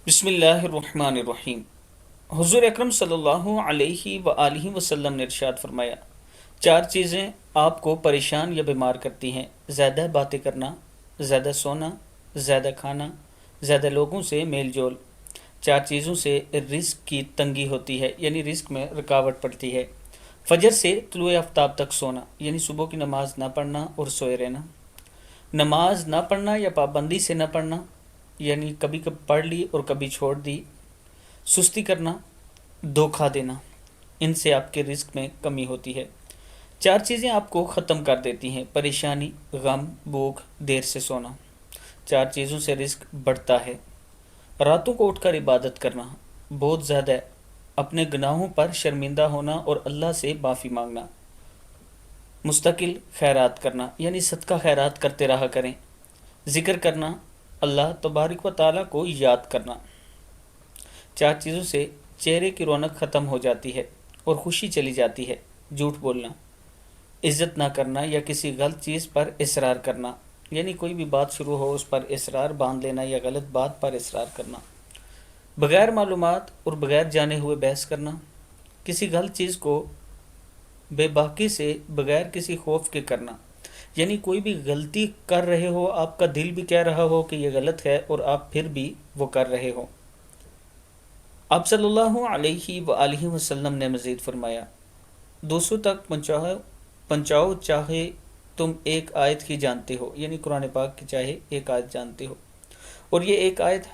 بسم اللہ الرحمن الرحیم۔ حضور اکرم صلی اللہ علیہ وآلہ وسلم نے ارشاد فرمایا، چار چیزیں آپ کو پریشان یا بیمار کرتی ہیں: زیادہ باتیں کرنا، زیادہ سونا، زیادہ کھانا، زیادہ لوگوں سے میل جول۔ چار چیزوں سے رزق کی تنگی ہوتی ہے، یعنی رزق میں رکاوٹ پڑتی ہے: فجر سے طلوع آفتاب تک سونا، یعنی صبح کی نماز نہ پڑھنا اور سوئے رہنا، نماز نہ پڑھنا یا پابندی سے نہ پڑھنا، یعنی کبھی کبھی پڑھ لی اور کبھی چھوڑ دی، سستی کرنا، دھوکہ دینا، ان سے آپ کے رزق میں کمی ہوتی ہے۔ چار چیزیں آپ کو ختم کر دیتی ہیں: پریشانی، غم، بھوک، دیر سے سونا۔ چار چیزوں سے رزق بڑھتا ہے: راتوں کو اٹھ کر عبادت کرنا، بہت زیادہ اپنے گناہوں پر شرمندہ ہونا اور اللہ سے معافی مانگنا، مستقل خیرات کرنا، یعنی صدقہ خیرات کرتے رہا کریں، ذکر کرنا، اللہ تبارک و تعالیٰ کو یاد کرنا۔ چار چیزوں سے چہرے کی رونق ختم ہو جاتی ہے اور خوشی چلی جاتی ہے: جھوٹ بولنا، عزت نہ کرنا یا کسی غلط چیز پر اصرار کرنا، یعنی کوئی بھی بات شروع ہو اس پر اصرار باندھ لینا یا غلط بات پر اصرار کرنا، بغیر معلومات اور بغیر جانے ہوئے بحث کرنا، کسی غلط چیز کو بے باکی سے بغیر کسی خوف کے کرنا، یعنی کوئی بھی غلطی کر رہے ہو، آپ کا دل بھی کہہ رہا ہو کہ یہ غلط ہے اور آپ پھر بھی وہ کر رہے ہو۔ آپ صلی اللہ علیہ وآلہ وسلم نے مزید فرمایا، دوسروں تک پہنچاؤ چاہے تم ایک آیت ہی جانتے ہو، یعنی قرآن پاک کی چاہے ایک آیت جانتے ہو، اور یہ ایک آیت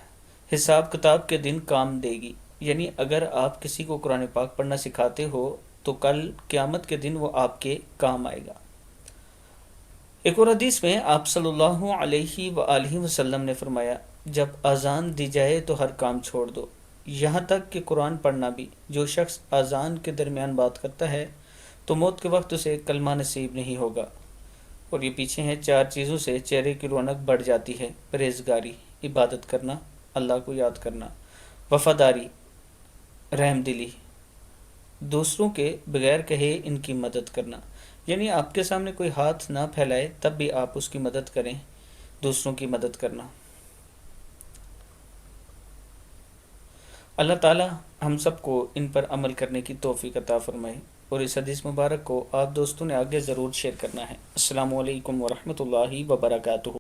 حساب کتاب کے دن کام دے گی، یعنی اگر آپ کسی کو قرآن پاک پڑھنا سکھاتے ہو تو کل قیامت کے دن وہ آپ کے کام آئے گا۔ ایک اور حدیث میں آپ صلی اللہ علیہ وآلہ وسلم نے فرمایا، جب اذان دی جائے تو ہر کام چھوڑ دو، یہاں تک کہ قرآن پڑھنا بھی۔ جو شخص اذان کے درمیان بات کرتا ہے تو موت کے وقت اسے کلمہ نصیب نہیں ہوگا۔ اور یہ پیچھے ہیں، چار چیزوں سے چہرے کی رونق بڑھ جاتی ہے: پرہیزگاری، عبادت کرنا، اللہ کو یاد کرنا، وفاداری، رحم دلی، دوسروں کے بغیر کہے ان کی مدد کرنا، یعنی آپ کے سامنے کوئی ہاتھ نہ پھیلائے تب بھی آپ اس کی مدد کریں، دوسروں کی مدد کرنا۔ اللہ تعالی ہم سب کو ان پر عمل کرنے کی توفیق عطا فرمائے، اور اس حدیث مبارک کو آپ دوستوں نے آگے ضرور شیئر کرنا ہے۔ السلام علیکم ورحمۃ اللہ وبرکاتہ۔